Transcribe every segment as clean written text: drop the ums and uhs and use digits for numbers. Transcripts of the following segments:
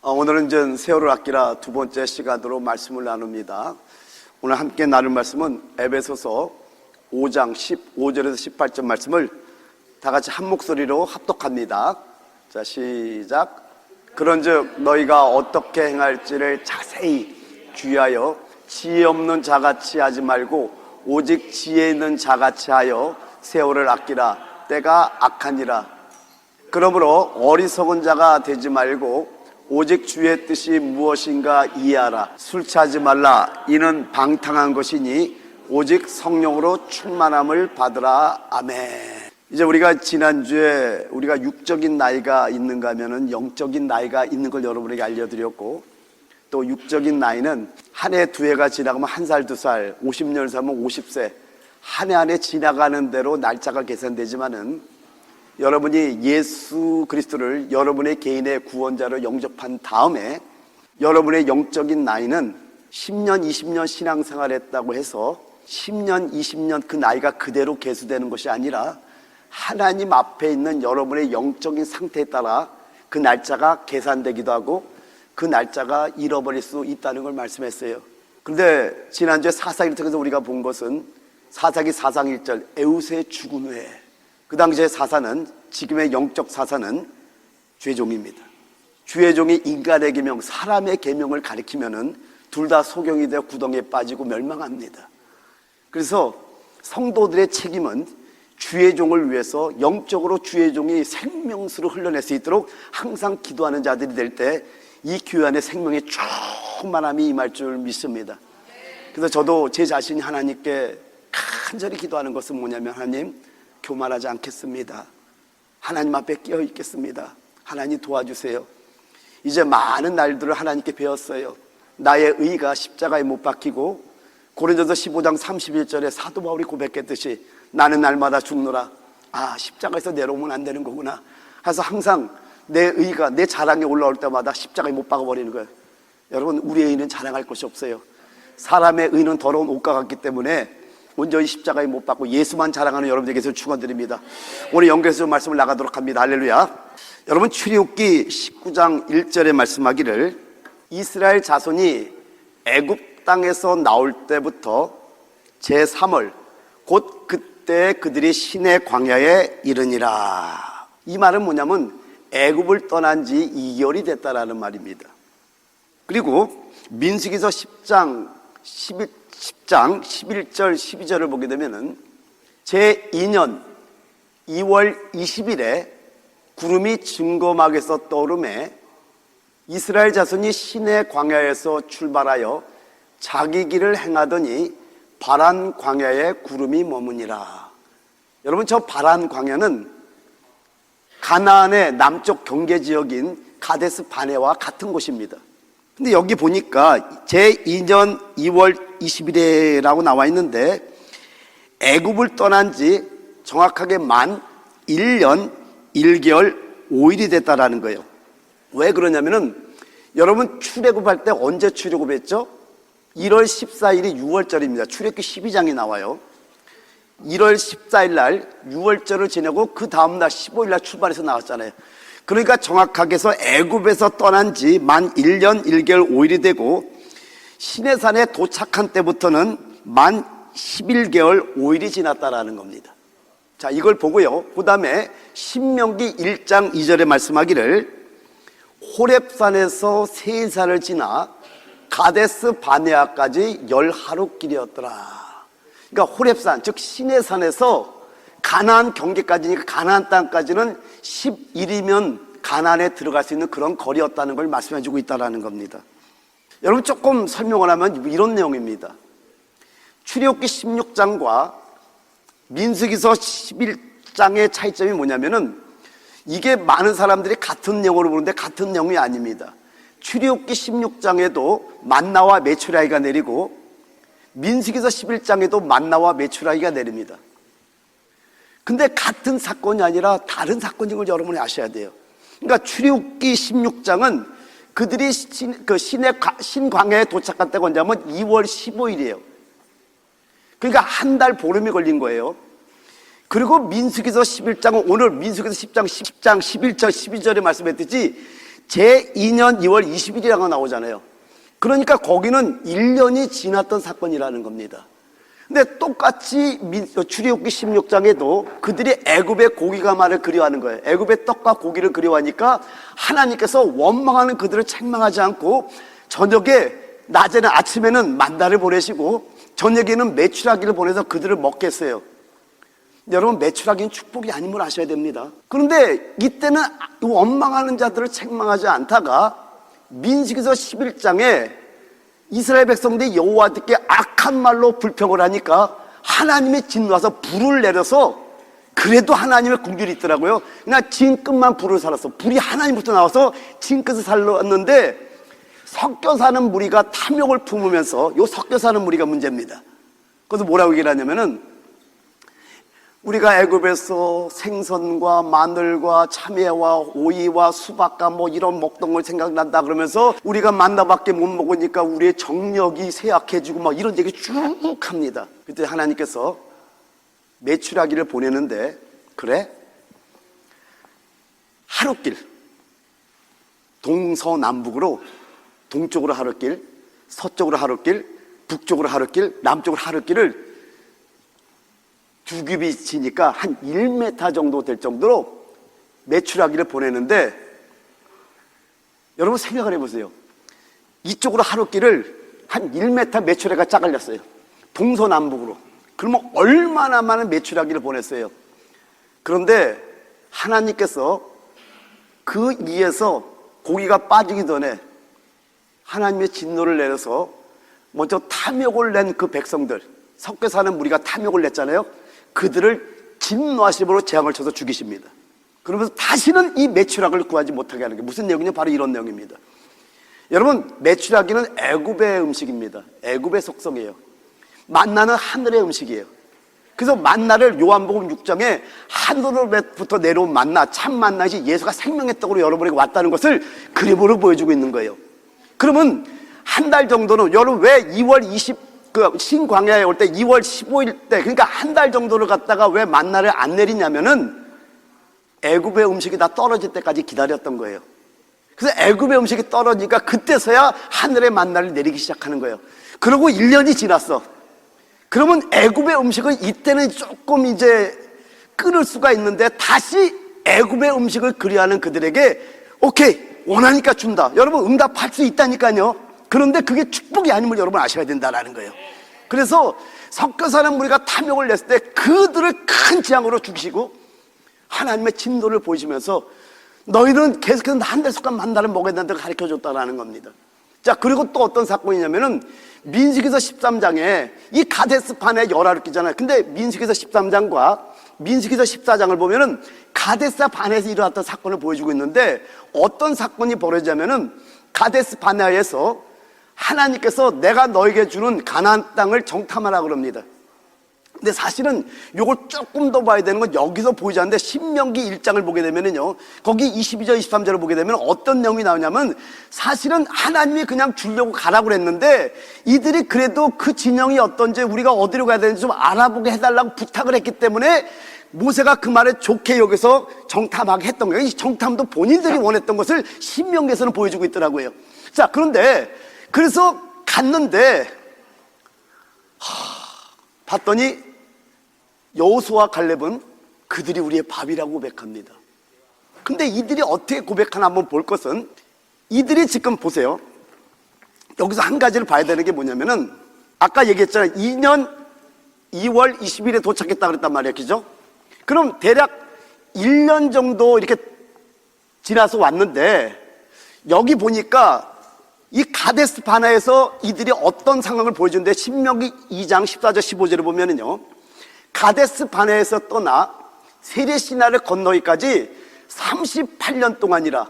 오늘은 이제 세월을 아끼라 두 번째 시간으로 말씀을 나눕니다. 오늘 함께 나눌 말씀은 에베소서 5장 15절에서 18절 말씀을 다 같이 한 목소리로 합독합니다. 자, 시작. 그런즉 너희가 어떻게 행할지를 자세히 주의하여 지혜 없는 자같이 하지 말고 오직 지혜 있는 자같이 하여 세월을 아끼라. 때가 악하니라. 그러므로 어리석은 자가 되지 말고 오직 주의 뜻이 무엇인가 이해하라. 술 취하지 말라. 이는 방탕한 것이니 오직 성령으로 충만함을 받으라. 아멘. 이제 우리가 지난주에 우리가 육적인 나이가 있는가 하면은 영적인 나이가 있는 걸 여러분에게 알려드렸고, 또 육적인 나이는 한 해 두 해가 지나가면 한 살 두 살, 50년을 살면 50세, 한 해 한 해 지나가는 대로 날짜가 계산되지만은 여러분이 예수 그리스도를 여러분의 개인의 구원자로 영접한 다음에 여러분의 영적인 나이는 10년, 20년 신앙생활 했다고 해서 10년, 20년 그 나이가 그대로 계수되는 것이 아니라 하나님 앞에 있는 여러분의 영적인 상태에 따라 그 날짜가 계산되기도 하고 그 날짜가 잃어버릴 수 있다는 걸 말씀했어요. 그런데 지난주에 사사기를 통해서 우리가 본 것은 사사기 4장 1절 에웃의 죽은 후에, 그 당시의 사사는, 지금의 영적 사사는 죄종입니다. 주의 종이 인간의 계명, 사람의 계명을 가리키면은 둘 다 소경이 되어 구덩이에 빠지고 멸망합니다. 그래서 성도들의 책임은 주의 종을 위해서 영적으로 주의 종이 생명수를 흘러낼 수 있도록 항상 기도하는 자들이 될 때 이 교회 안에 생명의 충만함이 임할 줄 믿습니다. 그래서 저도 제 자신이 하나님께 간절히 기도하는 것은 뭐냐면, 하나님, 교만하지 않겠습니다. 하나님 앞에 끼어 있겠습니다. 하나님 도와주세요. 이제 많은 날들을 하나님께 배웠어요. 나의 의가 십자가에 못 박히고, 고린도서 15장 31절에 사도 바울이 고백했듯이 나는 날마다 죽노라. 십자가에서 내려오면 안 되는 거구나. 그래서 항상 내 의가 내 자랑에 올라올 때마다 십자가에 못 박아버리는 거예요. 여러분, 우리의 의는 자랑할 것이 없어요. 사람의 의는 더러운 옷과 같기 때문에 온전히 십자가에 못 박고 예수만 자랑하는 여러분들에게서 축원드립니다. 오늘 연결해서 말씀을 나가도록 합니다. 할렐루야. 여러분, 출애굽기 19장 1절에 말씀하기를 이스라엘 자손이 애굽 땅에서 나올 때부터 제3월 곧 그때 그들이 시내 광야에 이르니라. 이 말은 뭐냐면 애굽을 떠난 지 2개월이 됐다라는 말입니다. 그리고 민수기서 10장 11절 12절을 보게 되면은 제2년 2월 20일에 구름이 증거막에서 떠오르매 이스라엘 자손이 시내 광야에서 출발하여 자기 길을 행하더니 바란 광야에 구름이 머무니라. 여러분, 저 바란 광야는 가나안의 남쪽 경계 지역인 가데스 바네와 같은 곳입니다. 근데 여기 보니까 제2년 2월 20일에라고 나와 있는데 애굽을 떠난 지 정확하게 만 1년 1개월 5일이 됐다라는 거예요. 왜 그러냐면은 여러분, 출애굽할 때 언제 출애굽했죠? 1월 14일이 6월절입니다. 출애굽기 12장이 나와요. 1월 14일 날 6월절을 지내고 그 다음날 15일 날 출발해서 나왔잖아요. 그러니까 정확하게 해서 애굽에서 떠난 지 만 1년 1개월 5일이 되고 시내산에 도착한 때부터는 만 11개월 5일이 지났다라는 겁니다. 자, 이걸 보고요. 그 다음에 신명기 1장 2절에 말씀하기를 호렙산에서 3살을 지나 가데스 바네아까지 10하루 길이었더라. 그러니까 호렙산, 즉 시내산에서 가나안 경계까지니까 가나안 땅까지는 10일이면 가나안에 들어갈 수 있는 그런 거리였다는 걸 말씀해주고 있다는 겁니다. 여러분, 조금 설명을 하면 이런 내용입니다. 출애굽기 16장과 민수기서 11장의 차이점이 뭐냐면은 이게 많은 사람들이 같은 내용으로 보는데 같은 내용이 아닙니다. 출애굽기 16장에도 만나와 메추라기가 내리고 민수기서 11장에도 만나와 메추라기가 내립니다. 근데 같은 사건이 아니라 다른 사건인 걸 여러분이 아셔야 돼요. 그러니까 출애굽기 16장은 그들이 신광야에 도착한 때가 언제냐면 2월 15일이에요. 그러니까 한 달 보름이 걸린 거예요. 그리고 민수기서 11장은 오늘 민수기서 10장 11절 12절에 말씀했듯이 제2년 2월 20일이라고 나오잖아요. 그러니까 거기는 1년이 지났던 사건이라는 겁니다. 근데 똑같이 출애굽기 16장에도 그들이 애굽의 고기가 말을 그리워하는 거예요. 애굽의 떡과 고기를 그리워하니까 하나님께서 원망하는 그들을 책망하지 않고 저녁에, 낮에는, 아침에는 만나를 보내시고 저녁에는 메추라기를 보내서 그들을 먹게 했어요. 여러분, 메추라기는 축복이 아님을 아셔야 됩니다. 그런데 이때는 원망하는 자들을 책망하지 않다가 민수기서 11장에 이스라엘 백성들이 여호와께 악한 말로 불평을 하니까 하나님의 진노와서 불을 내려서, 그래도 하나님의 긍휼이 있더라고요. 그냥 징끝만 불을 살았어. 불이 하나님부터 나와서 징끝을 살렸는데 섞여 사는 무리가 탐욕을 품으면서, 요 섞여 사는 무리가 문제입니다. 그래서 뭐라고 얘기를 하냐면은, 우리가 애굽에서 생선과 마늘과 참외와 오이와 수박과 뭐 이런 먹던 걸 생각난다 그러면서 우리가 만나밖에 못 먹으니까 우리의 정력이 쇠약해지고 막 이런 얘기 쭉 합니다. 그때 하나님께서 메추라기를 보내는데, 그래? 하루길, 동서남북으로, 동쪽으로 하루길, 서쪽으로 하루길, 북쪽으로 하루길, 남쪽으로 하루길을 두 겹이 지니까 한 1m 정도 될 정도로 메추라기를 보내는데, 여러분 생각을 해보세요. 이쪽으로 하루길을 한 1m 메추라기가 짜갈렸어요. 동서남북으로. 그러면 얼마나 많은 메추라기를 보냈어요. 그런데 하나님께서 그 위에서 고기가 빠지기 전에 하나님의 진노를 내려서 먼저 탐욕을 낸 그 백성들, 섞여 사는 무리가 탐욕을 냈잖아요. 그들을 진노하심으로 재앙을 쳐서 죽이십니다. 그러면서 다시는 이 메추라기를 구하지 못하게 하는 게 무슨 내용이냐? 바로 이런 내용입니다. 여러분, 메추라기는 애굽의 음식입니다. 애굽의 속성이에요. 만나는 하늘의 음식이에요. 그래서 만나를 요한복음 6장에 하늘로부터 내려온 만나, 참 만나지 예수가 생명의 떡으로 여러분에게 왔다는 것을 그림으로 보여주고 있는 거예요. 그러면 한 달 정도는, 여러분 왜 2월 20 신광야에 올 때 2월 15일 때, 그러니까 한 달 정도를 갖다가 왜 만나를 안 내리냐면은 애굽의 음식이 다 떨어질 때까지 기다렸던 거예요. 그래서 애굽의 음식이 떨어지니까 그때서야 하늘의 만나를 내리기 시작하는 거예요. 그러고 1년이 지났어. 그러면 애굽의 음식을 이때는 조금 이제 끊을 수가 있는데 다시 애굽의 음식을 그리워하는 그들에게 오케이, 원하니까 준다. 여러분 응답할 수 있다니까요. 그런데 그게 축복이 아님을 여러분 아셔야 된다는 거예요. 그래서 섞여 사는 무리가 탐욕을 냈을 때 그들을 큰 재앙으로 죽이시고 하나님의 진노를 보이시면서 너희는 계속해서 한 달 숟갈 만나를 먹어야 된다고 가르쳐줬다는 겁니다. 자, 그리고 또 어떤 사건이냐면은 민수기서 13장에 이 가데스 바네 열화를 끼잖아요. 근데 민수기서 13장과 민수기서 14장을 보면은 가데스 바네에서 일어났던 사건을 보여주고 있는데, 어떤 사건이 벌어지냐면은 가데스 바네에서 하나님께서 내가 너에게 주는 가나안 땅을 정탐하라 그럽니다. 근데 사실은 요걸 조금 더 봐야 되는 건 여기서 보이지 않는데 신명기 1장을 보게 되면은요, 거기 22절 23절을 보게 되면 어떤 내용이 나오냐면, 사실은 하나님이 그냥 주려고 가라고 그랬는데 이들이 그래도 그 진영이 어떤지, 우리가 어디로 가야 되는지 좀 알아보게 해달라고 부탁을 했기 때문에 모세가 그 말에 좋게 여기서 정탐하게 했던 거예요. 이 정탐도 본인들이 원했던 것을 신명기에서는 보여주고 있더라고요. 자, 그런데 그래서 갔는데 봤더니 여호수아와 갈렙은 그들이 우리의 밥이라고 고백합니다. 근데 이들이 어떻게 고백하나 한번 볼 것은, 이들이 지금 보세요. 여기서 한 가지를 봐야 되는 게 뭐냐면은, 아까 얘기했잖아요. 2년 2월 20일에 도착했다 그랬단 말이에요. 그죠? 그럼 대략 1년 정도 이렇게 지나서 왔는데, 여기 보니까 이 가데스 바네에서 이들이 어떤 상황을 보여주는데, 신명기 2장 14절 15절을 보면은요, 가데스 바네에서 떠나 세례시나를 건너기까지 38년 동안이라,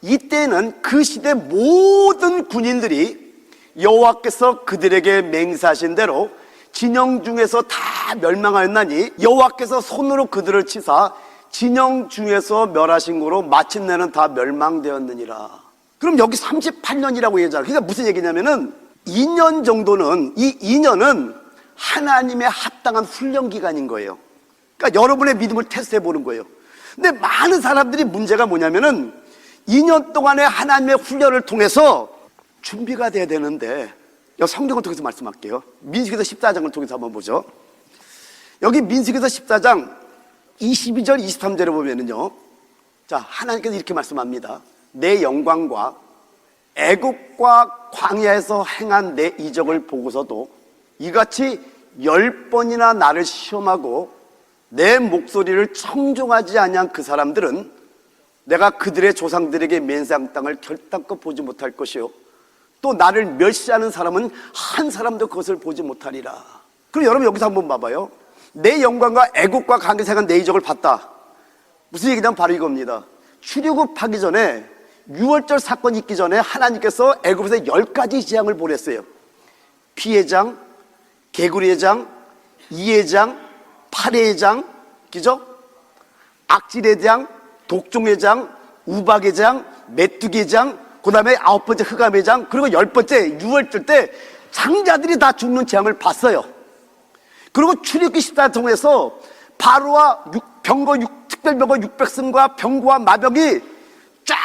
이때는 그 시대 모든 군인들이 여호와께서 그들에게 맹세하신 대로 진영 중에서 다 멸망하였나니 여호와께서 손으로 그들을 치사 진영 중에서 멸하신 거로 마침내는 다 멸망되었느니라. 그럼 여기 38년이라고 얘기하잖아요. 그러니까 무슨 얘기냐면은 2년 정도는, 이 2년은 하나님의 합당한 훈련 기간인 거예요. 그러니까 여러분의 믿음을 테스트해 보는 거예요. 근데 많은 사람들이 문제가 뭐냐면은 2년 동안의 하나님의 훈련을 통해서 준비가 돼야 되는데, 여기 성경을 통해서 말씀할게요. 민수기서 14장을 통해서 한번 보죠. 여기 민수기서 14장 22절 23절에 보면은요, 자, 하나님께서 이렇게 말씀합니다. 내 영광과 애국과 광야에서 행한 내 이적을 보고서도 이같이 10번이나 나를 시험하고 내 목소리를 청종하지 아니한 그 사람들은 내가 그들의 조상들에게 맹세한 땅을 결단코 보지 못할 것이요, 또 나를 멸시하는 사람은 한 사람도 그것을 보지 못하리라. 그럼 여러분 여기서 한번 봐봐요. 내 영광과 애국과 광야에서 행한 내 이적을 봤다. 무슨 얘기냐면 바로 이겁니다. 출애굽하기 전에, 유월절 사건이 있기 전에 하나님께서 애굽에서 10가지 재앙을 보냈어요. 피의 장, 개구리의 장, 이의 장, 파래의 장, 그죠? 악질의 장, 독종의 장, 우박의 장, 메뚜기의 장, 그 다음에 9번째 흑암의 장, 그리고 10번째 유월절 때 장자들이 다 죽는 재앙을 봤어요. 그리고 출애굽기 14장 통해서 바로와 특별병거 600승과 병거와 마병이 쫙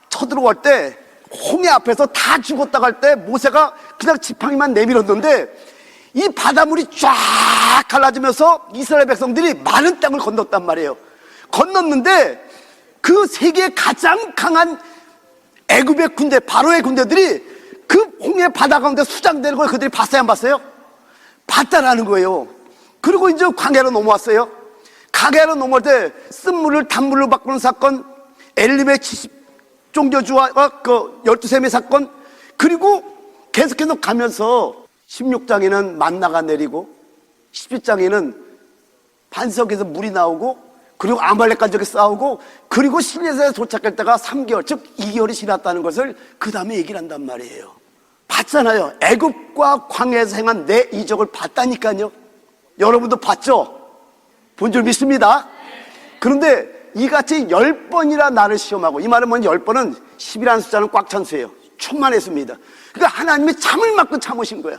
쳐들어올 때 홍해 앞에서 다 죽었다고 할 때 모세가 그냥 지팡이만 내밀었는데 이 바닷물이 쫙 갈라지면서 이스라엘 백성들이 많은 땅을 건넜단 말이에요. 건넜는데 그 세계에 가장 강한 애굽의 군대, 바로의 군대들이 그 홍해 바다 가운데 수장되는 걸 그들이 봤어요, 안 봤어요? 봤다라는 거예요. 그리고 이제 광야로 넘어왔어요. 광야로 넘어올 때 쓴물을 단물로 바꾸는 사건, 엘림의 70종교주와 그 12셈의 사건, 그리고 계속해서 가면서 16장에는 만나가 내리고 17장에는 반석에서 물이 나오고, 그리고 아말렉과 저기 싸우고, 그리고 실내에 도착할 때가 3개월, 즉 2개월이 지났다는 것을 그 다음에 얘기를 한단 말이에요. 봤잖아요. 애굽과 광야에서 행한 내 이적을 봤다니까요. 여러분도 봤죠? 본 줄 믿습니다. 그런데 이같이 10번이나 나를 시험하고, 이 말은 뭐냐, 10번은 10이라는 숫자는 꽉 찬 수예요. 충만했습니다. 그러니까 하나님이 참을 만큼 참으신 거야.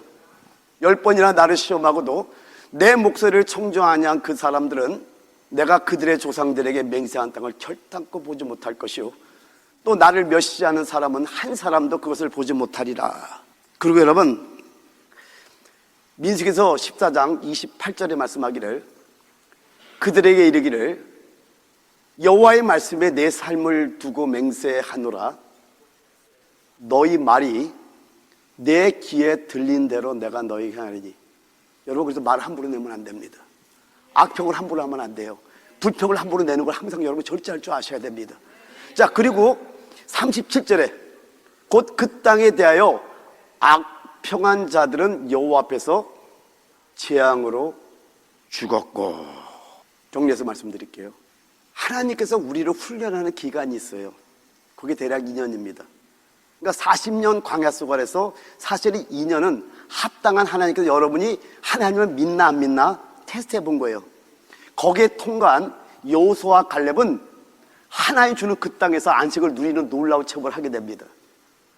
10번이나 나를 시험하고도 내 목소리를 청종하지 않은 그 사람들은 내가 그들의 조상들에게 맹세한 땅을 결단코 보지 못할 것이요, 또 나를 멸시하는 사람은 한 사람도 그것을 보지 못하리라. 그리고 여러분, 민수기서 14장 28절에 말씀하기를, 그들에게 이르기를 여호와의 말씀에 내 삶을 두고 맹세하노라. 너희 말이 내 귀에 들린 대로 내가 너희에게 하리니. 여러분, 그래서 말 함부로 내면 안 됩니다. 악평을 함부로 하면 안 돼요. 불평을 함부로 내는 걸 항상 여러분 절제할 줄 아셔야 됩니다. 자, 그리고 37절에 곧 그 땅에 대하여 악평한 자들은 여호와 앞에서 재앙으로 죽었고. 정리해서 말씀드릴게요. 하나님께서 우리를 훈련하는 기간이 있어요. 그게 대략 2년입니다. 그러니까 40년 광야 생활에서 사실 2년은 합당한, 하나님께서 여러분이 하나님을 믿나 안 믿나 테스트해 본 거예요. 거기에 통과한 여호수아와 갈렙은 하나님 주는 그 땅에서 안식을 누리는 놀라운 체험을 하게 됩니다.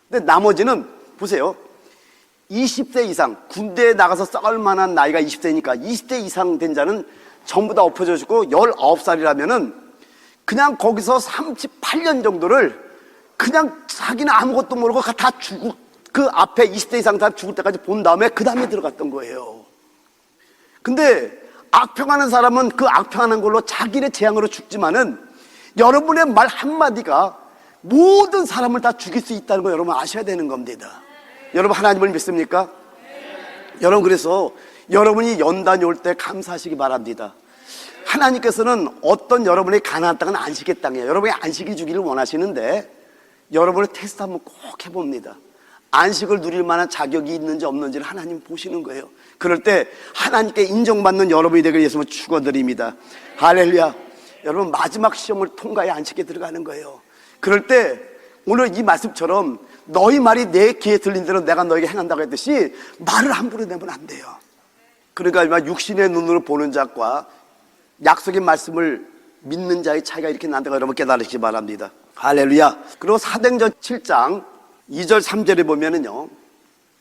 근데 나머지는 보세요. 20세 이상, 군대에 나가서 싸울 만한 나이가 20세니까 20대 이상 된 자는 전부 다 엎어져 죽고, 19살이라면은 그냥 거기서 38년 정도를 그냥 자기는 아무것도 모르고 다 죽고, 그 앞에 20대 이상 다 죽을 때까지 본 다음에 그 다음에 들어갔던 거예요. 근데 악평하는 사람은 그 악평하는 걸로 자기의 재앙으로 죽지만은 여러분의 말 한마디가 모든 사람을 다 죽일 수 있다는 거 여러분 아셔야 되는 겁니다. 여러분 하나님을 믿습니까? 여러분, 그래서 여러분이 연단이 올 때 감사하시기 바랍니다. 하나님께서는 어떤 여러분의 가나안 땅은 안식의 땅이에요. 여러분이 안식이 주기를 원하시는데 여러분의 테스트 한번 꼭 해봅니다. 안식을 누릴 만한 자격이 있는지 없는지를 하나님 보시는 거예요. 그럴 때 하나님께 인정받는 여러분이 되길 예수님은 축원드립니다. 할렐루야. 여러분, 마지막 시험을 통과해 안식에 들어가는 거예요. 그럴 때 오늘 이 말씀처럼 너희 말이 내 귀에 들린 대로 내가 너에게 행한다고 했듯이 말을 함부로 내면 안 돼요. 그러니까 육신의 눈으로 보는 자과 약속의 말씀을 믿는 자의 차이가 이렇게 난다고 여러분 깨달으시기 바랍니다. 할렐루야. 그리고 사도행전 7장 2절 3절에 보면은요,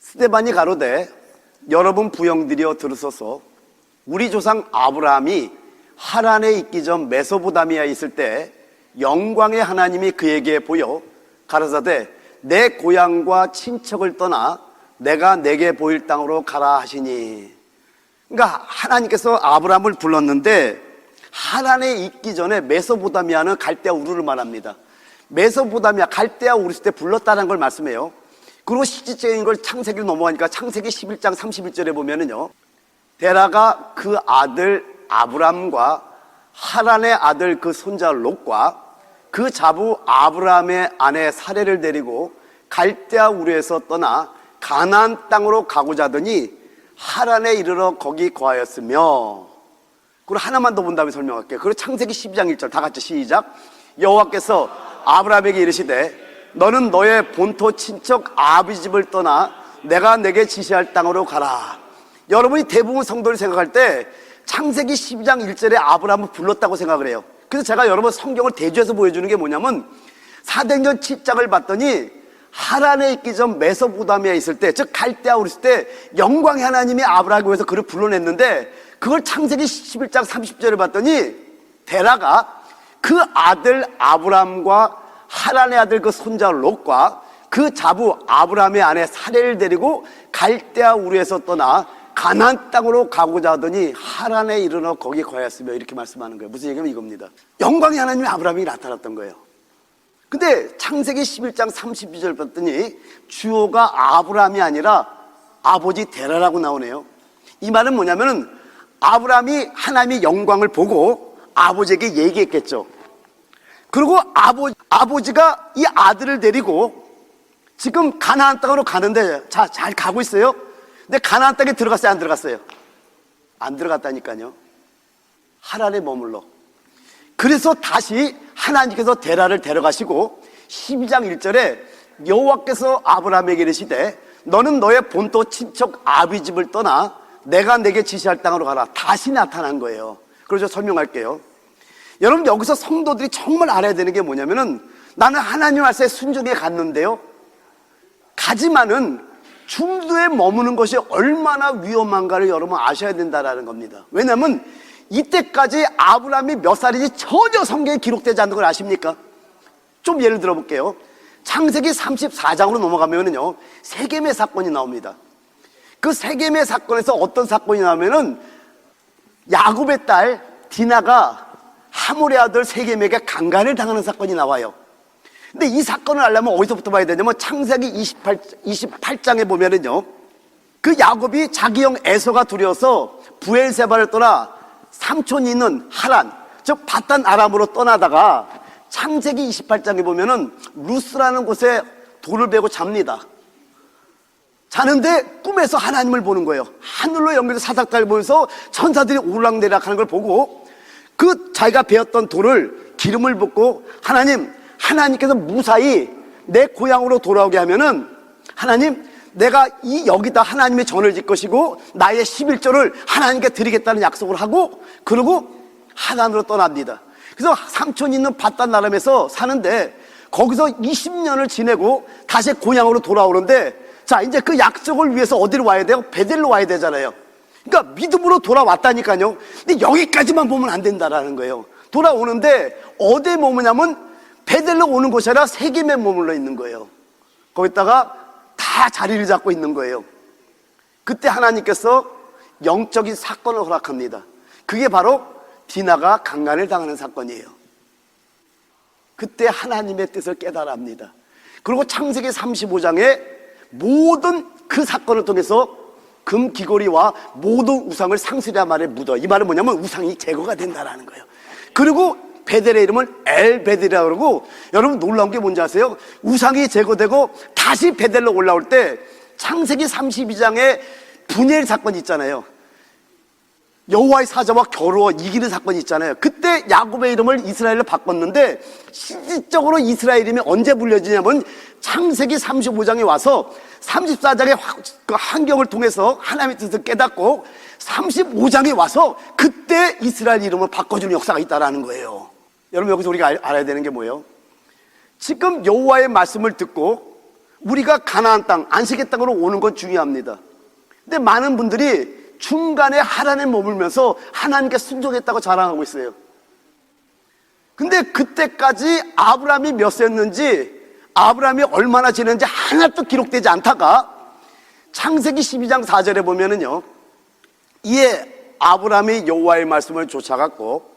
스데반이 가로되 여러분 부형들이여 들으소서. 우리 조상 아브라함이 하란에 있기 전 메소포타미아에 있을 때 영광의 하나님이 그에게 보여 가라사대 내 고향과 친척을 떠나 내가 내게 보일 땅으로 가라 하시니. 그러니까 하나님께서 아브라함을 불렀는데 하란에 있기 전에 메소포타미아는 갈대아 우르를 말합니다. 메소포타미아 갈대아 우르 때 불렀다는 걸 말씀해요. 그리고 실질적인 걸 창세기로 넘어가니까 창세기 11장 31절에 보면은요, 데라가 그 아들 아브람과 하란의 아들 그 손자 롯과 그 자부 아브라함의 아내 사레를 데리고 갈대아 우르에서 떠나 가나안 땅으로 가고자 하더니 하란에 이르러 거기 거하였으며. 그리고 하나만 더 본 다음에 설명할게요. 그리고 창세기 12장 1절 다 같이 시작. 여호와께서 아브라함에게 이르시되 너는 너의 본토 친척 아비 집을 떠나 내가 내게 지시할 땅으로 가라. 여러분이 대부분 성도를 생각할 때 창세기 12장 1절에 아브라함을 불렀다고 생각을 해요. 그래서 제가 여러분 성경을 대조해서 보여주는 게 뭐냐면 사도행전 7장을 봤더니 하란에 있기 전 메소포타미아에 있을 때, 즉 갈대아 우르 있을 때 영광의 하나님이 아브라함을 위해서 그를 불러냈는데 그걸 창세기 11장 30절을 봤더니 데라가 그 아들 아브람과 하란의 아들 그 손자 롯과 그 자부 아브라함의 아내 사레를 데리고 갈대아 우르에서 떠나 가나안 땅으로 가고자 하더니 하란에 이르러 거기 거하였으며. 이렇게 말씀하는 거예요. 무슨 얘기냐면 이겁니다. 영광의 하나님이 아브라함이 나타났던 거예요. 근데 창세기 11장 32절 봤더니 주어가 아브라함이 아니라 아버지 데라라고 나오네요. 이 말은 뭐냐면은 아브라함이 하나님의 영광을 보고 아버지에게 얘기했겠죠. 그리고 아버지가 이 아들을 데리고 지금 가나안 땅으로 가는데, 자, 잘 가고 있어요. 근데 가나안 땅에 들어갔어요, 안 들어갔어요? 안 들어갔다니까요. 하란에 머물러. 그래서 다시 하나님께서 데라를 데려가시고 12장 1절에 여호와께서 아브라함에게 이르시되 너는 너의 본토 친척 아비 집을 떠나 내가 내게 지시할 땅으로 가라. 다시 나타난 거예요. 그래서 설명할게요. 여러분, 여기서 성도들이 정말 알아야 되는 게 뭐냐면은 나는 하나님 말씀에 순종해 갔는데요, 가지만은 중도에 머무는 것이 얼마나 위험한가를 여러분 아셔야 된다는 겁니다. 왜냐하면 이때까지 아브라함이 몇 살인지 전혀 성경에 기록되지 않는 걸 아십니까? 좀 예를 들어 볼게요. 창세기 34장으로 넘어가면은요, 세겜의 사건이 나옵니다. 그 세겜의 사건에서 어떤 사건이 나오면은 야곱의 딸 디나가 하몰의 아들 세겜에게 강간을 당하는 사건이 나와요. 근데 이 사건을 알려면 어디서부터 봐야 되냐면 창세기 28장에 보면은요, 그 야곱이 자기 형 에서가 두려워서 부엘세바를 떠나 삼촌이 있는 하란, 즉 바단 아람으로 떠나다가 창세기 28장에 보면은 루스라는 곳에 돌을 베고 잡니다. 자는데 꿈에서 하나님을 보는 거예요. 하늘로 연결된 사닥다리를 보면서 천사들이 오르락내리락 하는 걸 보고 그 자기가 베었던 돌을 기름을 붓고 하나님께서 무사히 내 고향으로 돌아오게 하면은 하나님, 내가 여기다 하나님의 전을 질 것이고 나의 11조를 하나님께 드리겠다는 약속을 하고, 그리고 하란으로 떠납니다. 그래서 삼촌이 있는 바단 아람에서 사는데 거기서 20년을 지내고 다시 고향으로 돌아오는데, 자, 이제 그 약속을 위해서 어디로 와야 돼요? 베델로 와야 되잖아요. 그러니까 믿음으로 돌아왔다니까요. 근데 여기까지만 보면 안 된다라는 거예요. 돌아오는데 어디에 머무냐면 베델로 오는 곳이 아니라 세겜에 머물러 있는 거예요. 거기다가 다 자리를 잡고 있는 거예요. 그때 하나님께서 영적인 사건을 허락합니다. 그게 바로 디나가 강간을 당하는 사건이에요. 그때 하나님의 뜻을 깨달아 합니다. 그리고 창세기 35장에 모든 그 사건을 통해서 금 귀걸이와 모든 우상을 상수리한 말에 묻어. 이 말은 뭐냐면 우상이 제거가 된다라는 거예요. 그리고 베델의 이름은 엘베델이라고 그러고, 여러분 놀라운 게 뭔지 아세요? 우상이 제거되고 다시 베델로 올라올 때 창세기 32장에 분열 사건이 있잖아요. 여호와의 사자와 겨루어 이기는 사건이 있잖아요. 그때 야곱의 이름을 이스라엘로 바꿨는데 실질적으로 이스라엘 이름이 언제 불려지냐면 창세기 35장에 와서 34장의 그 환경을 통해서 하나님의 뜻을 깨닫고 35장에 와서 그때 이스라엘 이름을 바꿔주는 역사가 있다는 거예요. 여러분, 여기서 우리가 알아야 되는 게 뭐예요? 지금 여호와의 말씀을 듣고 우리가 가나안 땅, 안식의 땅으로 오는 건 중요합니다. 근데 많은 분들이 중간에 하란에 머물면서 하나님께 순종했다고 자랑하고 있어요. 근데 그때까지 아브라함이 몇 세였는지, 아브라함이 얼마나 지냈는지 하나도 기록되지 않다가 창세기 12장 4절에 보면은요, 이에 아브라함이 여호와의 말씀을 쫓아갔고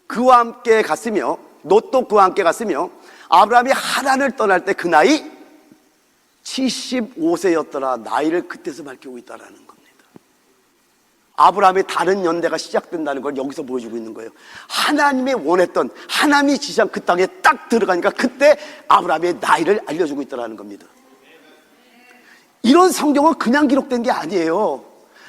그와 함께 갔으며 롯도 그와 함께 갔으며 아브라함이 하란을 떠날 때 그 나이 75세였더라. 나이를 그때서 밝히고 있다라는 겁니다. 아브라함의 다른 연대가 시작된다는 걸 여기서 보여주고 있는 거예요. 하나님이 원했던, 하나님이 지시한 그 땅에 딱 들어가니까 그때 아브라함의 나이를 알려주고 있다는 겁니다. 이런 성경은 그냥 기록된 게 아니에요.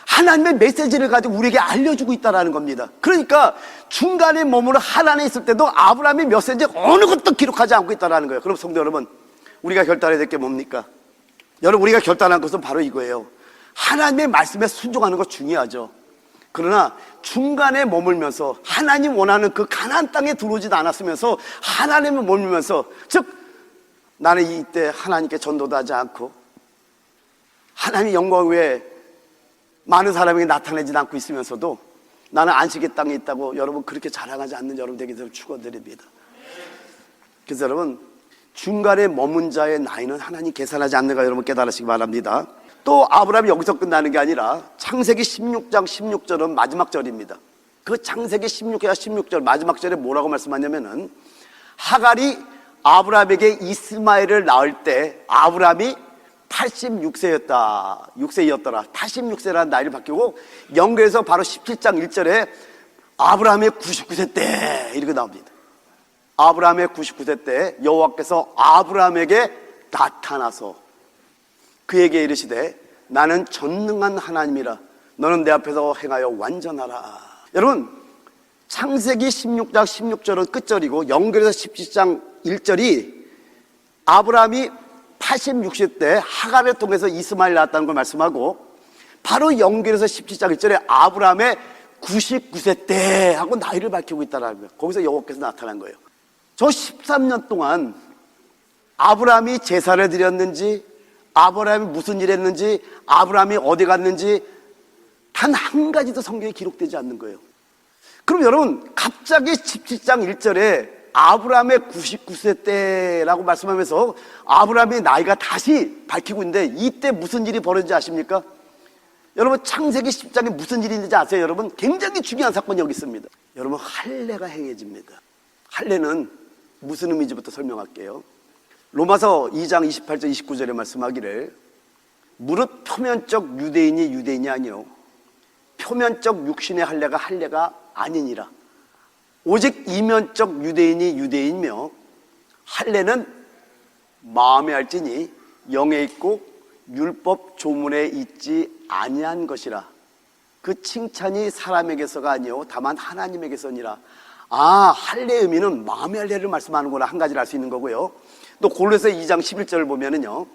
하나님의 메시지를 가지고 우리에게 알려주고 있다는 겁니다. 그러니까 중간에 머무르 하란에 있을 때도 아브라함이 몇 세인지 어느 것도 기록하지 않고 있다는 거예요. 그럼 성도 여러분, 우리가 결단해야 될 게 뭡니까? 여러분, 우리가 결단한 것은 바로 이거예요. 하나님의 말씀에 순종하는 거 중요하죠. 그러나 중간에 머물면서 하나님 원하는 그 가나안 땅에 들어오지도 않았으면서 하나님을 머물면서, 즉 나는 이때 하나님께 전도도 하지 않고 하나님의 영광 외에 많은 사람에게 나타내지 않고 있으면서도 나는 안식의 땅에 있다고 여러분 그렇게 자랑하지 않는 여러분 되기를 축원드립니다. 그래서 여러분, 중간에 머문 자의 나이는 하나님 계산하지 않는 거 여러분 깨달으시기 바랍니다. 또 아브라함이 여기서 끝나는 게 아니라 창세기 16장 16절은 마지막 절입니다. 그 창세기 16장 16절 마지막 절에 뭐라고 말씀하냐면은, 하갈이 아브라함에게 이스마엘을 낳을 때 아브라함이 86세였다. 6세였더라. 86세라는 나이를 바뀌고 연결해서 바로 17장 1절에 아브라함의 99세 때 이렇게 나옵니다. 아브라함의 99세 때 여호와께서 아브라함에게 나타나서 그에게 이르시되 나는 전능한 하나님이라 너는 내 앞에서 행하여 완전하라. 여러분, 창세기 16장 16절은 끝절이고 연결해서 17장 1절이 아브라함이 86세 때 하갈을 통해서 이스마엘 낳았다는 걸 말씀하고, 바로 연결해서 17장 1절에 아브라함의 99세 때 하고 나이를 밝히고 있다는 거예요. 거기서 여호와께서 나타난 거예요. 저 13년 동안 아브라함이 제사를 드렸는지, 아브라함이 무슨 일 했는지, 아브라함이 어디 갔는지 단 한 가지도 성경에 기록되지 않는 거예요. 그럼 여러분, 갑자기 17장 1절에 아브라함의 99세 때라고 말씀하면서 아브라함의 나이가 다시 밝히고 있는데, 이때 무슨 일이 벌어진지 아십니까? 여러분, 창세기 10장에 무슨 일이 있는지 아세요? 여러분, 굉장히 중요한 사건이 여기 있습니다. 여러분, 할례가 행해집니다. 할례는 무슨 의미인지부터 설명할게요. 로마서 2장 28절 29절에 말씀하기를 무릇 표면적 유대인이 아니요 표면적 육신의 할례가 아니니라. 오직 이면적 유대인이 유대인이며 할례는 마음에 할지니 영에 있고 율법 조문에 있지 아니한 것이라. 그 칭찬이 사람에게서가 아니요 다만 하나님에게서니라. 할례의 의미는 마음의 할례를 말씀하는구나, 한 가지를 알 수 있는 거고요. 또 골로새 2장 11절을 보면은요,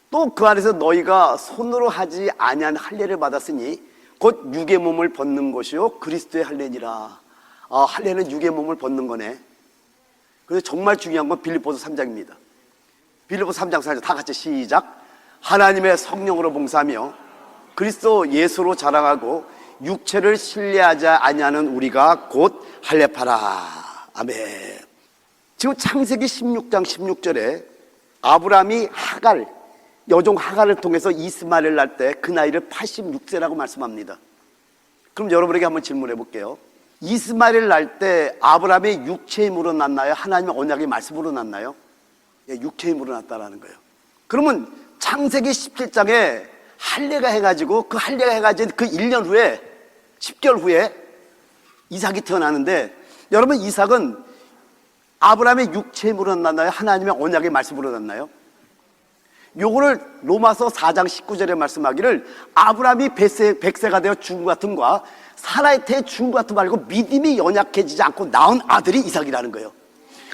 또 그 안에서 너희가 손으로 하지 아니한 할례를 받았으니 곧 육의 몸을 벗는 것이요 그리스도의 할례니라. 할례는 육의 몸을 벗는 거네. 그래서 정말 중요한 건 빌립보서 3장입니다. 빌립보서 3장 4절 다 같이 시작. 하나님의 성령으로 봉사하며 그리스도 예수로 자랑하고 육체를 신뢰하지 아니하는 우리가 곧 할례파라. 아멘. 지금 창세기 16장 16절에 아브라함이 하갈, 여종 하갈을 통해서 이스마엘을 낳을 때 그 나이를 86세라고 말씀합니다. 그럼 여러분에게 한번 질문해 볼게요. 이스마엘을 낳을 때 아브라함이 육체의 힘으로 낳나요? 하나님의 언약의 말씀으로 낳나요? 육체의 힘으로 낳았다는 거예요. 그러면 창세기 17장에 할례가 해가지고 그 할례가 해가지고 그 1년 후에 10개월 후에 이삭이 태어나는데, 여러분, 이삭은 아브라함의 육체의 힘으로 낳나요? 하나님의 언약의 말씀으로 낳나요? 요거를 로마서 4장 19절에 말씀하기를 아브라함이 100세가 되어 죽은 것 같음과 사라의 태에 죽은 것 같음 말고 믿음이 연약해지지 않고 낳은 아들이 이삭이라는 거예요.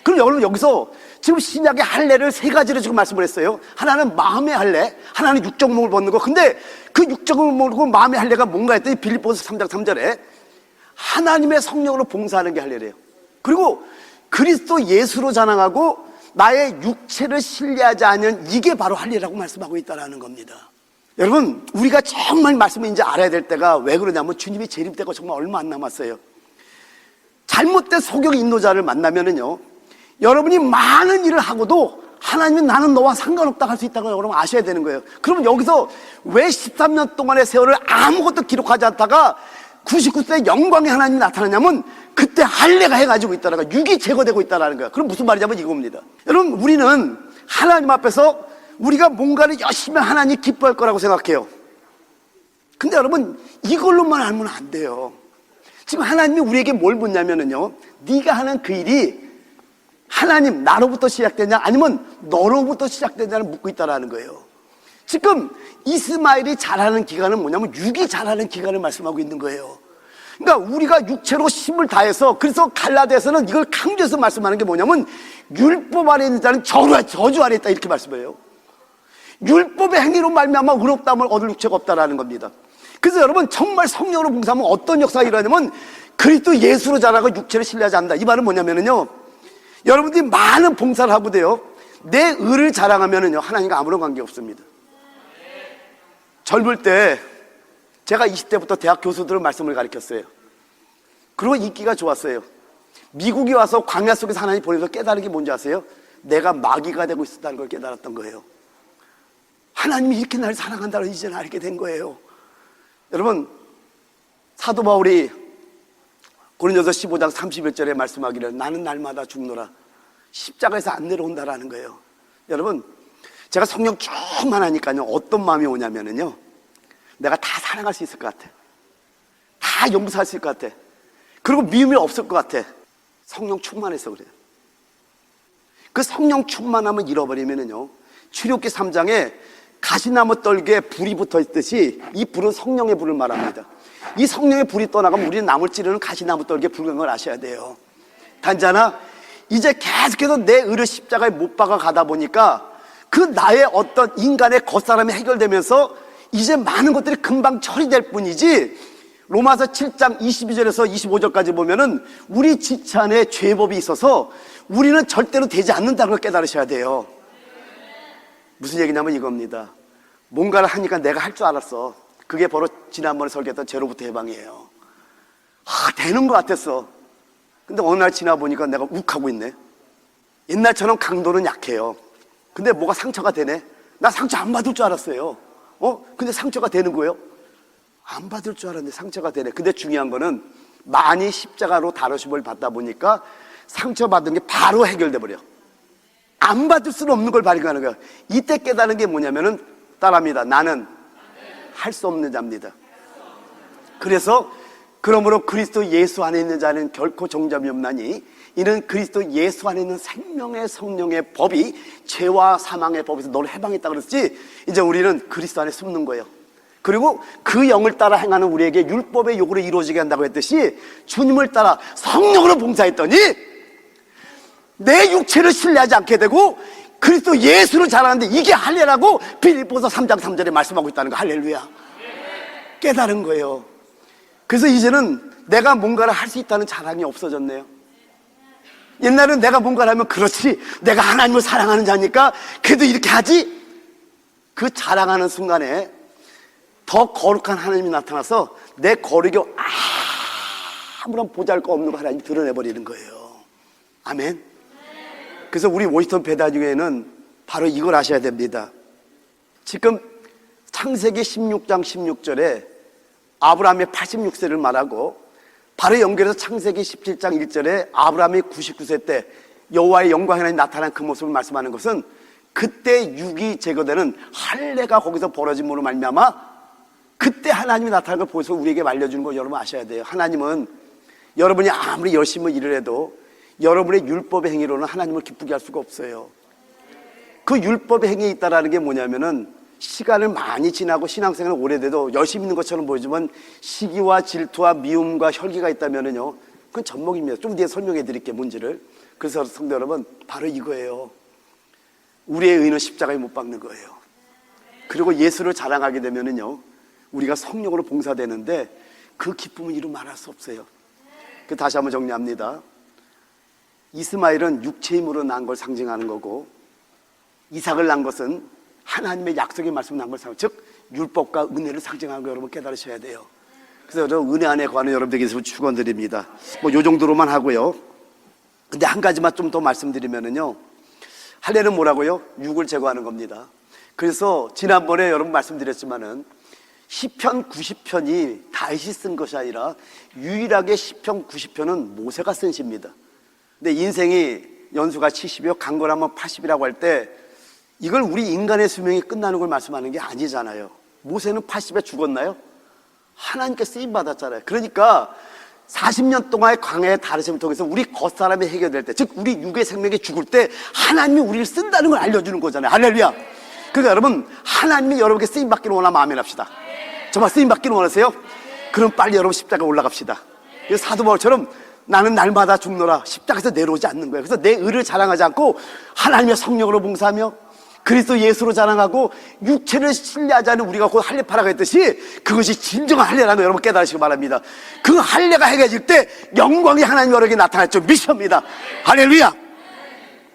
그럼 여러분, 여기서 지금 신약의 할례를 세 가지를 지금 말씀을 했어요. 하나는 마음의 할례, 하나는 육적 몸을 벗는 거. 근데 그 육적 몸을 벗고 마음의 할례가 뭔가 했더니 빌립보서 3장 3절에 하나님의 성령으로 봉사하는 게 할례래요. 그리고 그리스도 예수로 자랑하고 나의 육체를 신뢰하지 않는, 이게 바로 할례라고 말씀하고 있다는 겁니다. 여러분, 우리가 정말 말씀을 이제 알아야 될 때가 왜 그러냐면 주님이 재림때가 정말 얼마 안 남았어요. 잘못된 소경 인도자를 만나면은요, 여러분이 많은 일을 하고도 하나님은 나는 너와 상관없다 할 수 있다고 여러분 아셔야 되는 거예요. 그러면 여기서 왜 13년 동안의 세월을 아무것도 기록하지 않다가 99세의 영광의 하나님이 나타나냐면 그때 할례가 해가지고 있다라가 육이 제거되고 있다라는 거예요. 그럼 무슨 말이냐면 이겁니다. 여러분, 우리는 하나님 앞에서 우리가 뭔가를 열심히 하나님 기뻐할 거라고 생각해요. 근데 여러분, 이걸로만 알면 안 돼요. 지금 하나님이 우리에게 뭘 묻냐면요, 네가 하는 그 일이 하나님 나로부터 시작되냐 아니면 너로부터 시작되냐를 묻고 있다라는 거예요. 지금 이스마엘이 자라는 기간은 뭐냐면 육이 자라는 기간을 말씀하고 있는 거예요. 그러니까 우리가 육체로 힘을 다해서, 그래서 갈라디아서는 이걸 강조해서 말씀하는 게 뭐냐면 율법 안에 있는 자는 저주 안에 있다 이렇게 말씀해요. 율법의 행위로 말미암아 의롭다함을 얻을 육체가 없다라는 겁니다. 그래서 여러분, 정말 성령으로 봉사하면 어떤 역사가 일어나냐면 그리스도 예수로 자라고 육체를 신뢰하지 않는다. 이 말은 뭐냐면요, 여러분들이 많은 봉사를 하고 돼요, 내 의를 자랑하면은요, 하나님과 아무런 관계 없습니다. 젊을 때 제가 20대부터 대학 교수들은 말씀을 가르쳤어요. 그리고 인기가 좋았어요. 미국에 와서 광야 속에서 하나님 보내서 깨달은 게 뭔지 아세요? 내가 마귀가 되고 있었다는 걸 깨달았던 거예요. 하나님이 이렇게 나를 사랑한다는 이제는 알게 된 거예요. 여러분, 사도 바울이 고린도서 15장 31절에 말씀하기를 나는 날마다 죽노라, 십자가에서 안 내려온다라는 거예요. 여러분, 제가 성령 충만하니까요, 어떤 마음이 오냐면요, 내가 다 사랑할 수 있을 것 같아. 다 용서할 수 있을 것 같아. 그리고 미움이 없을 것 같아. 성령 충만해서 그래요. 그 성령 충만함을 잃어버리면요, 출애굽기 3장에 가시나무 떨기에 불이 붙어 있듯이 이 불은 성령의 불을 말합니다. 이 성령의 불이 떠나가면 우리는 나물 찌르는 가시나무 떨기에 불과한 걸 아셔야 돼요. 단지 하나, 이제 계속해서 내 의를 십자가에 못 박아 가다 보니까 그 나의 어떤 인간의 겉사람이 해결되면서 이제 많은 것들이 금방 처리될 뿐이지, 로마서 7장 22절에서 25절까지 보면은 우리 지체 안에 죄법이 있어서 우리는 절대로 되지 않는다는 걸 깨달으셔야 돼요. 무슨 얘기냐면 이겁니다. 뭔가를 하니까 내가 할 줄 알았어. 그게 바로 지난번에 설계했던 죄로부터 해방이에요. 되는 것 같았어. 근데 어느 날 지나 보니까 내가 욱하고 있네. 옛날처럼 강도는 약해요. 근데 뭐가 상처가 되네. 나 상처 안 받을 줄 알았어요. 근데 상처가 되는 거예요. 안 받을 줄 알았는데 상처가 되네. 근데 중요한 거는 많이 십자가로 다루심을 받다 보니까 상처받은 게 바로 해결돼 버려. 안 받을 수는 없는 걸 발견하는 거야. 이때 깨달은 게 뭐냐면은, 따라합니다. 나는 할 수 없는 자입니다. 그래서 그러므로 그리스도 예수 안에 있는 자는 결코 정죄함이 없나니 이는 그리스도 예수 안에 있는 생명의 성령의 법이 죄와 사망의 법에서 너를 해방했다 그랬지. 이제 우리는 그리스도 안에 숨는 거예요. 그리고 그 영을 따라 행하는 우리에게 율법의 요구를 이루어지게 한다고 했듯이 주님을 따라 성령으로 봉사했더니 내 육체를 신뢰하지 않게 되고 그리스도 예수를 자랑하는데 이게 할례라고 빌립보서 3장 3절에 말씀하고 있다는 거. 할렐루야. 깨달은 거예요. 그래서 이제는 내가 뭔가를 할 수 있다는 자랑이 없어졌네요. 옛날에는 내가 뭔가를 하면 그렇지, 내가 하나님을 사랑하는 자니까 그래도 이렇게 하지. 그 자랑하는 순간에 더 거룩한 하나님이 나타나서 내 거룩이 아무런 보잘것없는 거 하나님이 드러내버리는 거예요. 아멘. 그래서 우리 워싱턴 배단교회는 바로 이걸 아셔야 됩니다. 지금 창세기 16장 16절에 아브라함의 86세를 말하고 바로 연결해서 창세기 17장 1절에 아브라함이 99세 때 여호와의 영광이 하나님 나타난 그 모습을 말씀하는 것은 그때 육이 제거되는 할례가 거기서 벌어짐으로 말미암아 그때 하나님이 나타난 걸 보여서 우리에게 알려주는 거 여러분 아셔야 돼요. 하나님은 여러분이 아무리 열심히 일을 해도 여러분의 율법의 행위로는 하나님을 기쁘게 할 수가 없어요. 그 율법의 행위에 있다라는 게 뭐냐면은 시간을 많이 지나고 신앙생활을 오래돼도 열심히 있는 것처럼 보이지만 시기와 질투와 미움과 혈기가 있다면은요, 그건 젖먹입니다. 좀 뒤에 설명해 드릴게요, 문제를. 그래서 성도 여러분, 바로 이거예요. 우리의 의는 십자가에 못 박는 거예요. 그리고 예수를 자랑하게 되면은요, 우리가 성령으로 봉사되는데 그 기쁨은 이루 말할 수 없어요. 다시 한번 정리합니다. 이스마엘은 육체의 힘으로 난 걸 상징하는 거고, 이삭을 낳은 것은 하나님의 약속의 말씀을 낳은 걸 상징하고, 즉 율법과 은혜를 상징하는 거 여러분 깨달으셔야 돼요. 그래서 저 은혜 안에 관한 여러분들에게서 축원드립니다. 뭐 요 정도로만 하고요. 근데 한 가지만 좀 더 말씀드리면은요, 할례는 뭐라고요? 육을 제거하는 겁니다. 그래서 지난번에 여러분 말씀드렸지만은 시편 90편이 다윗이 쓴 것이 아니라 유일하게 시편 90편은 모세가 쓴 시입니다. 근데 인생이 연수가 70이요 강건하면 80이라고 할 때 이걸 우리 인간의 수명이 끝나는 걸 말씀하는 게 아니잖아요. 모세는 80에 죽었나요? 하나님께 쓰임 받았잖아요. 그러니까 40년 동안의 광야의 다르심을 통해서 우리 겉사람이 해결될 때, 즉 우리 육의 생명이 죽을 때 하나님이 우리를 쓴다는 걸 알려주는 거잖아요. 할렐루야. 그러니까 여러분, 하나님이 여러분께 쓰임 받기를 원하면 아멘 합시다. 정말 쓰임 받기를 원하세요? 그럼 빨리 여러분 십자가 올라갑시다. 사도 바울처럼 나는 날마다 죽노라 십자가에서 내려오지 않는 거예요. 그래서 내 의를 자랑하지 않고 하나님의 성령으로 봉사하며 그리스도 예수로 자랑하고 육체를 신뢰하지 않는 우리가 곧 할례파라고 했듯이 그것이 진정한 할례라는 걸 여러분 깨달으시기 바랍니다. 그 할례가 행해질 때 영광이 하나님 여러분에게 나타날 줄 믿습니다. 할렐루야.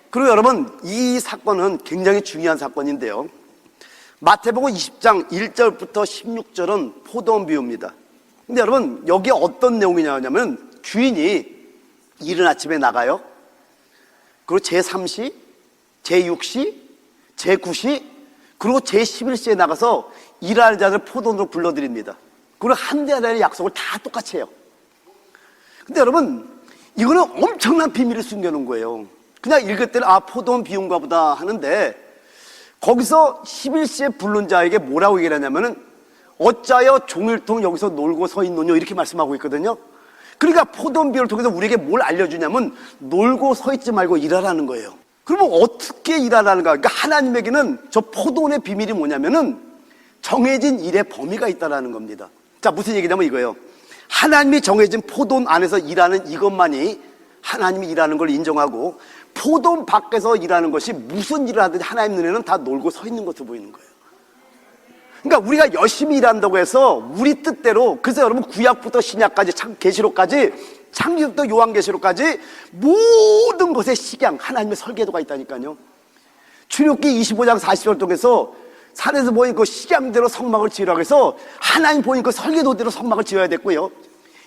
그리고 여러분, 이 사건은 굉장히 중요한 사건인데요, 마태복음 20장 1절부터 16절은 포도원 비유입니다. 근데 여러분, 여기에 어떤 내용이냐면 주인이 이른 아침에 나가요. 그리고 제3시, 제6시, 제9시, 그리고 제11시에 나가서 일하는 자들 포도원으로 불러드립니다. 그리고 한 달의 약속을 다 똑같이 해요. 근데 여러분, 이거는 엄청난 비밀을 숨겨놓은 거예요. 그냥 읽을 때는 포도원 비운가 보다 하는데, 거기서 11시에 부른 자에게 뭐라고 얘기를 하냐면은 어짜여 종일통 여기서 놀고 서 있느뇨 이렇게 말씀하고 있거든요. 그러니까 포도원 비유를 통해서 우리에게 뭘 알려주냐면 놀고 서 있지 말고 일하라는 거예요. 그러면 어떻게 일하라는가? 그러니까 하나님에게는 저 포도원의 비밀이 뭐냐면은 정해진 일의 범위가 있다라는 겁니다. 자, 무슨 얘기냐면 이거예요. 하나님이 정해진 포도원 안에서 일하는 이것만이 하나님이 일하는 걸 인정하고, 포도원 밖에서 일하는 것이 무슨 일을 하든지 하나님 눈에는 다 놀고 서 있는 것으로 보이는 거예요. 그러니까 우리가 열심히 일한다고 해서 우리 뜻대로, 그래서 여러분 구약부터 신약까지 계시록까지, 창세기부터 요한계시록까지 모든 것에 식양, 하나님의 설계도가 있다니까요. 출애굽기 25장 40절 통해서 산에서 보인 그 식양대로 성막을 지으라고 해서 하나님 보인 그 설계도대로 성막을 지어야 됐고요.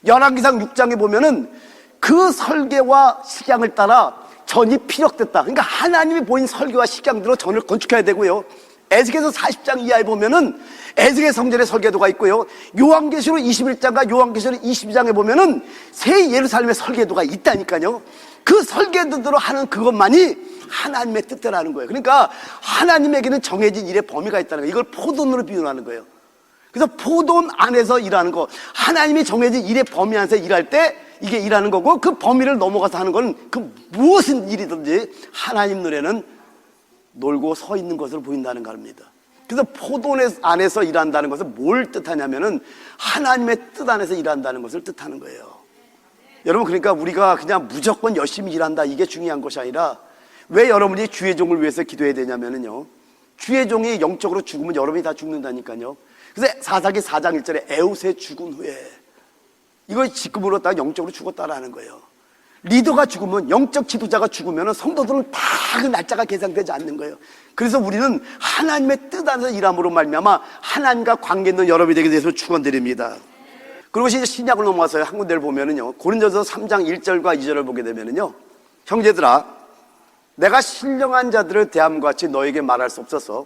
열왕기상 6장에 보면은 그 설계와 식양을 따라 전이 피력됐다. 그러니까 하나님이 보인 설계와 식양대로 전을 건축해야 되고요. 에스겔서 40장 이하에 보면은 에스겔 성전의 설계도가 있고요. 요한계시록 21장과 요한계시록 22장에 보면은 새 예루살렘의 설계도가 있다니까요. 그 설계도대로 하는 그것만이 하나님의 뜻대로라는 거예요. 그러니까 하나님에게는 정해진 일의 범위가 있다는 거예요. 이걸 포도원으로 비유하는 거예요. 그래서 포도원 안에서 일하는 거, 하나님이 정해진 일의 범위 안에서 일할 때 이게 일하는 거고, 그 범위를 넘어가서 하는 건 그 무엇은 일이든지 하나님 눈에는 놀고 서 있는 것으로 보인다는 겁니다. 그래서 포도원 안에서 일한다는 것은 뭘 뜻하냐면은 하나님의 뜻 안에서 일한다는 것을 뜻하는 거예요. 여러분, 그러니까 우리가 그냥 무조건 열심히 일한다 이게 중요한 것이 아니라, 왜 여러분이 주의 종을 위해서 기도해야 되냐면은요, 주의 종이 영적으로 죽으면 여러분이 다 죽는다니까요. 그래서 사사기 4장 1절에 에웃의 죽은 후에, 이걸 지금으로 딱 영적으로 죽었다라는 거예요. 리더가 죽으면, 영적 지도자가 죽으면 성도들은 다 그 날짜가 계산되지 않는 거예요. 그래서 우리는 하나님의 뜻 안에서 일함으로 말미암아 하나님과 관계 있는 여러분이 되게 돼서 축원드립니다. 그리고 이제 신약을 넘어가서 한 군데를 보면은요, 고린도서 3장 1절과 2절을 보게 되면은요, 형제들아, 내가 신령한 자들을 대함과 같이 너에게 말할 수 없어서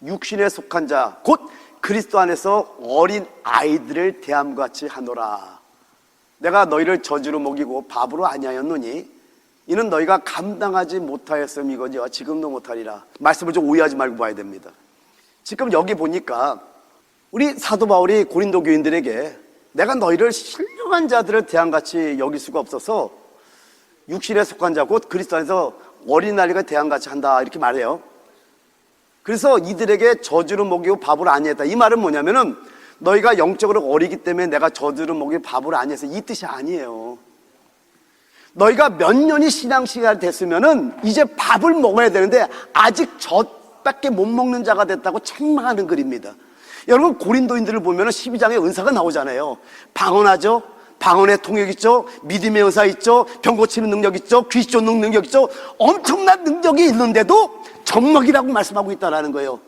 육신에 속한 자, 곧 그리스도 안에서 어린 아이들을 대함과 같이 하노라. 내가 너희를 저주로 먹이고 밥으로 아니하였노니 이는 너희가 감당하지 못하였음이거니와 지금도 못하리라. 말씀을 좀 오해하지 말고 봐야 됩니다. 지금 여기 보니까 우리 사도 바울이 고린도 교인들에게 내가 너희를 신령한 자들을 대함같이 여길 수가 없어서 육신에 속한 자 곧 그리스도 안에서 어린아이가 대함같이 한다 이렇게 말해요. 그래서 이들에게 저주를 먹이고 밥을 아니했다. 이 말은 뭐냐면은 너희가 영적으로 어리기 때문에 내가 저주를 먹이고 밥을 아니해서 이 뜻이 아니에요. 너희가 몇 년이 신앙시간이 됐으면은 이제 밥을 먹어야 되는데 아직 젖밖에 못 먹는 자가 됐다고 책망하는 글입니다. 여러분, 고린도인들을 보면은 12장에 은사가 나오잖아요. 방언하죠. 방언의 통역 있죠. 믿음의 은사 있죠. 병 고치는 능력 있죠. 귀신 쫓는 능력 있죠. 엄청난 능력이 있는데도 젖먹이라고 말씀하고 있다는 거예요.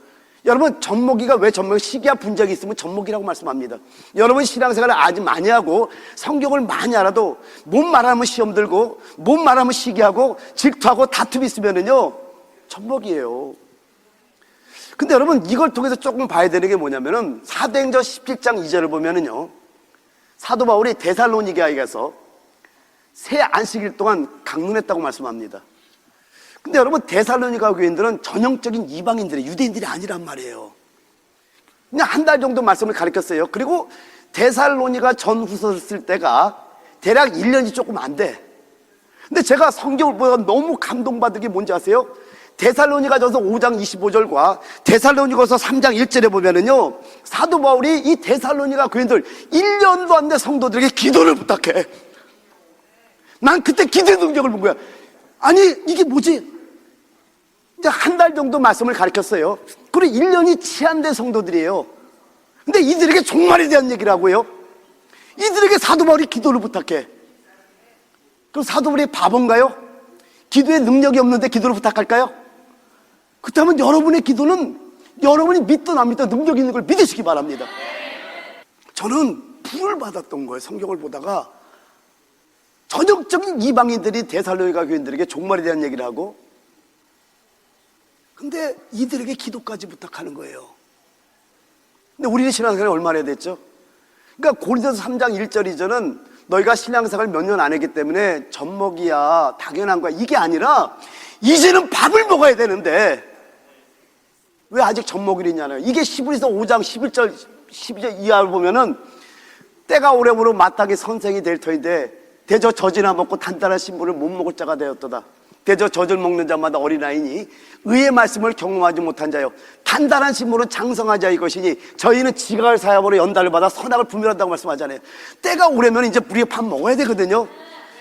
여러분, 젖먹이가 왜 젖먹이? 시기와 분적이 있으면 젖먹이라고 말씀합니다. 여러분, 신앙생활을 아주 많이 하고 성경을 많이 알아도 못 말하면 시험 들고 못 말하면 시기하고 질투하고 다툼이 있으면은요, 젖먹이에요. 근데 여러분, 이걸 통해서 조금 봐야 되는 게 뭐냐면은 사도행전 17장 2절을 보면은요, 사도 바울이 데살로니가에 가서 새 안식일 동안 강론했다고 말씀합니다. 근데 여러분, 데살로니가 교인들은 전형적인 이방인들이, 유대인들이 아니란 말이에요. 그냥 한 달 정도 말씀을 가르쳤어요. 그리고 데살로니가 전후서를 쓸 때가 대략 1년이 조금 안 돼. 근데 제가 성경을 보다가 너무 감동받은 게 뭔지 아세요? 데살로니가전서 5장 25절과 데살로니가서 3장 1절에 보면은요, 사도 바울이 이 데살로니가 교인들 1년도 안 된 성도들에게 기도를 부탁해. 난 그때 기도의 능력을 본 거야. 아니, 이게 뭐지? 이제 한 달 정도 말씀을 가르쳤어요. 그리고 1년이 채 안 된 성도들이에요. 근데 이들에게 종말에 대한 얘기를 하고요, 이들에게 사도 바울이 기도를 부탁해. 그럼 사도 바울이 바본가요? 기도에 능력이 없는데 기도를 부탁할까요? 그렇다면 여러분의 기도는 여러분이 믿든 안 믿든 능력 있는 걸 믿으시기 바랍니다. 저는 불을 받았던 거예요. 성경을 보다가 전형적인 이방인들이 데살로니가 교인들에게 종말에 대한 얘기를 하고, 근데 이들에게 기도까지 부탁하는 거예요. 근데 우리는 신앙생활을 얼마나 해야 됐죠? 그러니까 고린도서 3장 1절 2절은 너희가 신앙생활을 몇 년 안 했기 때문에 젖먹이야, 당연한 거야, 이게 아니라 이제는 밥을 먹어야 되는데 왜 아직 젖먹이냐고요. 이게 히브리서 5장 11절 12절 이하를 보면은 때가 오래므로 마땅히 선생이 될 터인데 대저 젖이나 먹고 단단한 신분을 못 먹을 자가 되었도다. 대저 젖을 먹는 자마다 어린아이니 의의 말씀을 경험하지 못한 자요, 단단한 신분은 장성한 자의 것이니 저희는 지각을 사약으로 연달을 받아 선악을 분별한다고 말씀하잖아요. 때가 오래면 이제 우리가 밥 먹어야 되거든요.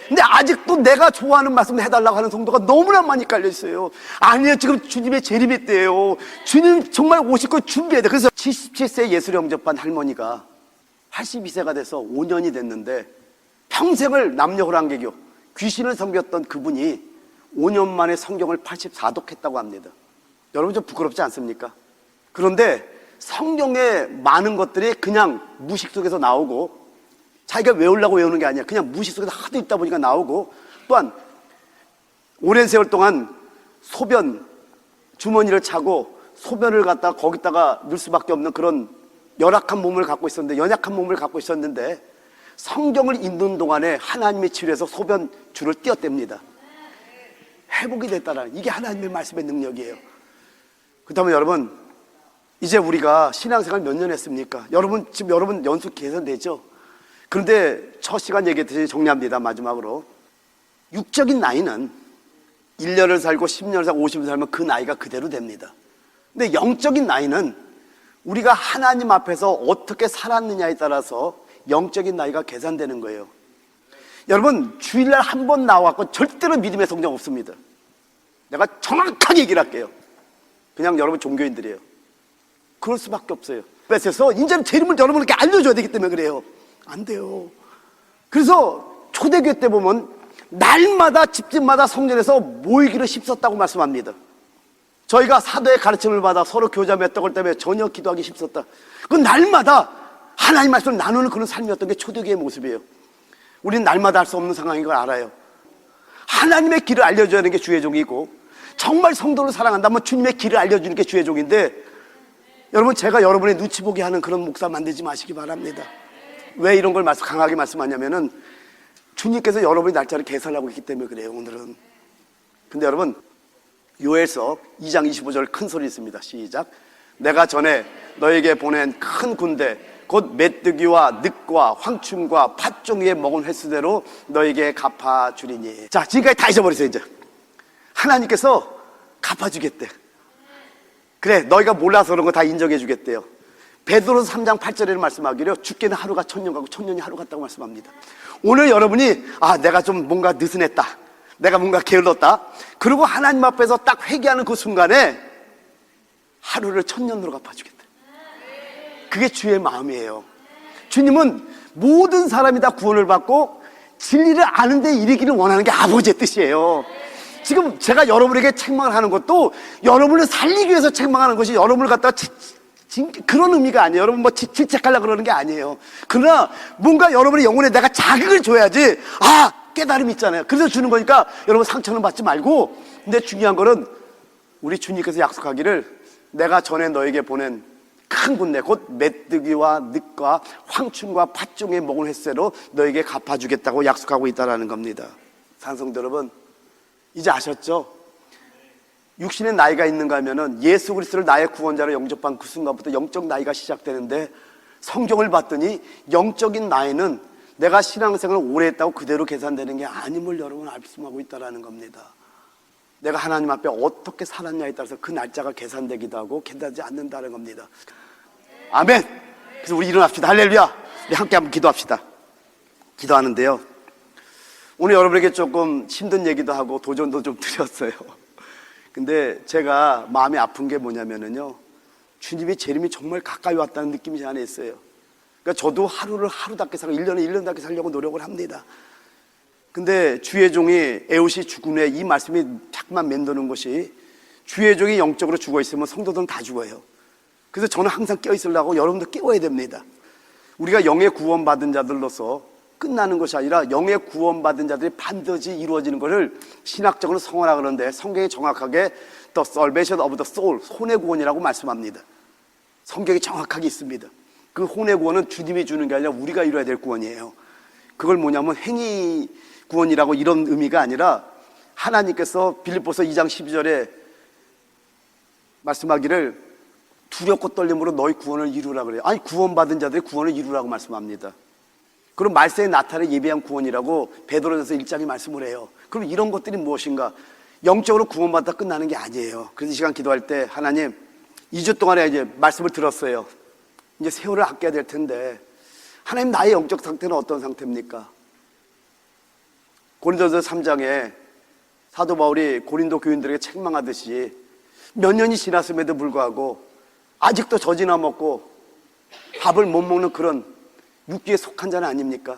근데 아직도 내가 좋아하는 말씀을 해달라고 하는 성도가 너무나 많이 깔려있어요. 아니요, 지금 주님의 재림의 때예요. 주님 정말 오실 거 준비해야 돼. 그래서 77세 예수를 영접한 할머니가 82세가 돼서 5년이 됐는데 평생을 남녀호랑개교 귀신을 섬겼던 그분이 5년 만에 성경을 84독했다고 합니다. 여러분, 좀 부끄럽지 않습니까? 그런데 성경에 많은 것들이 그냥 무식 속에서 나오고, 자기가 외우려고 외우는 게 아니야. 그냥 무식 속에서 하도 있다 보니까 나오고, 또한 오랜 세월 동안 소변 주머니를 차고 소변을 갖다가 거기다가 넣을 수밖에 없는 그런 열악한 몸을 갖고 있었는데, 연약한 몸을 갖고 있었는데 성경을 읽는 동안에 하나님의 치료해서 소변 줄을 띄었답니다. 회복이 됐다는, 이게 하나님의 말씀의 능력이에요. 그렇다면 여러분, 이제 우리가 신앙생활 몇 년 했습니까? 지금 여러분 연수 개선되죠? 그런데 첫 시간 얘기했듯이 정리합니다. 마지막으로, 육적인 나이는 1년을 살고 10년을 살고 50년을 살면 그 나이가 그대로 됩니다. 근데 영적인 나이는 우리가 하나님 앞에서 어떻게 살았느냐에 따라서 영적인 나이가 계산되는 거예요. 여러분, 주일날 한 번 나와갖고 절대로 믿음의 성장 없습니다. 내가 정확하게 얘기를 할게요. 그냥 여러분 종교인들이에요. 그럴 수밖에 없어요. 그래서 이제는 제 이름을 여러분에게 알려줘야 되기 때문에 그래요. 안 돼요. 그래서 초대교회 때 보면 날마다 집집마다 성전에서 모이기를 힘썼다고 말씀합니다. 저희가 사도의 가르침을 받아 서로 교자 맺떡을 때문에 전혀 기도하기 힘썼다. 그건 날마다 하나님 말씀을 나누는 그런 삶이었던 게 초대교회의 모습이에요. 우리는 날마다 할 수 없는 상황인 걸 알아요. 하나님의 길을 알려줘야 하는 게 주의 종이고, 정말 성도를 사랑한다면 주님의 길을 알려주는 게 주의 종인데, 여러분, 제가 여러분의 눈치 보게 하는 그런 목사 만들지 마시기 바랍니다. 왜 이런 걸 강하게 말씀하냐면은 주님께서 여러분의 날짜를 계산하고 있기 때문에 그래요, 오늘은. 근데 여러분, 요엘서 2장 25절 큰 소리 있습니다. 시작. 내가 전에 너에게 보낸 큰 군대 곧 메뚜기와 늑과 황충과 팥종이에 먹은 횟수대로 너에게 갚아주리니. 자, 지금까지 다 잊어버리세요. 이제 하나님께서 갚아주겠대. 그래, 너희가 몰라서 그런 거 다 인정해 주겠대요. 베드로서 3장 8절에는 말씀하기로 죽게는 하루가 천년 가고 천년이 하루 같다고 말씀합니다. 오늘 여러분이 내가 좀 뭔가 느슨했다, 내가 뭔가 게을렀다, 그리고 하나님 앞에서 딱 회개하는 그 순간에 하루를 천년으로 갚아주겠다. 그게 주의 마음이에요. 주님은 모든 사람이 다 구원을 받고 진리를 아는 데 이르기를 원하는 게 아버지의 뜻이에요. 지금 제가 여러분에게 책망을 하는 것도 여러분을 살리기 위해서 책망하는 것이 여러분을 갖다가 그런 의미가 아니에요. 여러분 뭐 질책하려고 그러는 게 아니에요. 그러나 뭔가 여러분의 영혼에 내가 자극을 줘야지, 깨달음이 있잖아요. 그래서 주는 거니까 여러분 상처는 받지 말고. 근데 중요한 거는 우리 주님께서 약속하기를 내가 전에 너에게 보낸 큰 군대 곧 메뚜기와 늑과 황충과 팥종의 먹은 횟새로 너에게 갚아주겠다고 약속하고 있다는 겁니다. 산성도 여러분, 이제 아셨죠? 육신의 나이가 있는가 하면은 예수 그리스도를 나의 구원자로 영접한 그 순간부터 영적 나이가 시작되는데, 성경을 봤더니 영적인 나이는 내가 신앙생활을 오래 했다고 그대로 계산되는 게 아님을 여러분 말씀하고 있다는 겁니다. 내가 하나님 앞에 어떻게 살았냐에 따라서 그 날짜가 계산되기도 하고 계산되지 않는다는 겁니다. 아멘. 그래서 우리 일어납시다. 할렐루야. 우리 함께 한번 기도합시다. 기도하는데요, 오늘 여러분에게 조금 힘든 얘기도 하고 도전도 좀 드렸어요. 근데 제가 마음이 아픈 게 뭐냐면은요, 주님의 재림이 정말 가까이 왔다는 느낌이 제 안에 있어요. 그러니까 저도 하루를 하루답게 살고 1년에 1년답게 살려고 노력을 합니다. 근데 주의 종이 에웃이 죽은 후에 이 말씀이 자꾸만 맴도는 것이, 주의 종이 영적으로 죽어 있으면 성도들은 다 죽어요. 그래서 저는 항상 깨어 있으려고 여러분도 깨워야 됩니다. 우리가 영의 구원받은 자들로서 끝나는 것이 아니라 영의 구원받은 자들이 반드시 이루어지는 것을 신학적으로 성화라 그러는데, 성경이 정확하게 The salvation of the soul, 혼의 구원이라고 말씀합니다. 성경이 정확하게 있습니다. 그 혼의 구원은 주님이 주는 게 아니라 우리가 이루어야 될 구원이에요. 그걸 뭐냐면 행위 구원이라고 이런 의미가 아니라, 하나님께서 빌립보서 2장 12절에 말씀하기를 두렵고 떨림으로 너희 구원을 이루라 그래요. 아니, 구원받은 자들이 구원을 이루라고 말씀합니다. 그럼 말세에 나타날 예비한 구원이라고 베드로전서 1장이 말씀을 해요. 그럼 이런 것들이 무엇인가? 영적으로 구원받다 끝나는 게 아니에요. 그래서 이 시간 기도할 때, 하나님 2주 동안에 이제 말씀을 들었어요. 이제 세월을 아껴야 될 텐데, 하나님 나의 영적 상태는 어떤 상태입니까? 고린도전서 3장에 사도 바울이 고린도 교인들에게 책망하듯이 몇 년이 지났음에도 불구하고 아직도 젖이나 먹고 밥을 못 먹는 그런 육지에 속한 자는 아닙니까?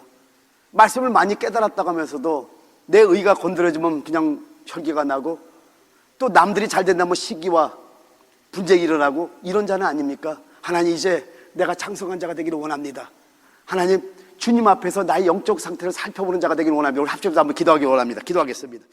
말씀을 많이 깨달았다고 하면서도 내 의가 건드려지면 그냥 혈기가 나고, 또 남들이 잘 된다면 시기와 분쟁이 일어나고 이런 자는 아닙니까? 하나님, 이제 내가 장성한 자가 되기를 원합니다. 하나님, 주님 앞에서 나의 영적 상태를 살펴보는 자가 되기를 원합니다. 우리 합심해서 한번 기도하기 원합니다. 기도하겠습니다.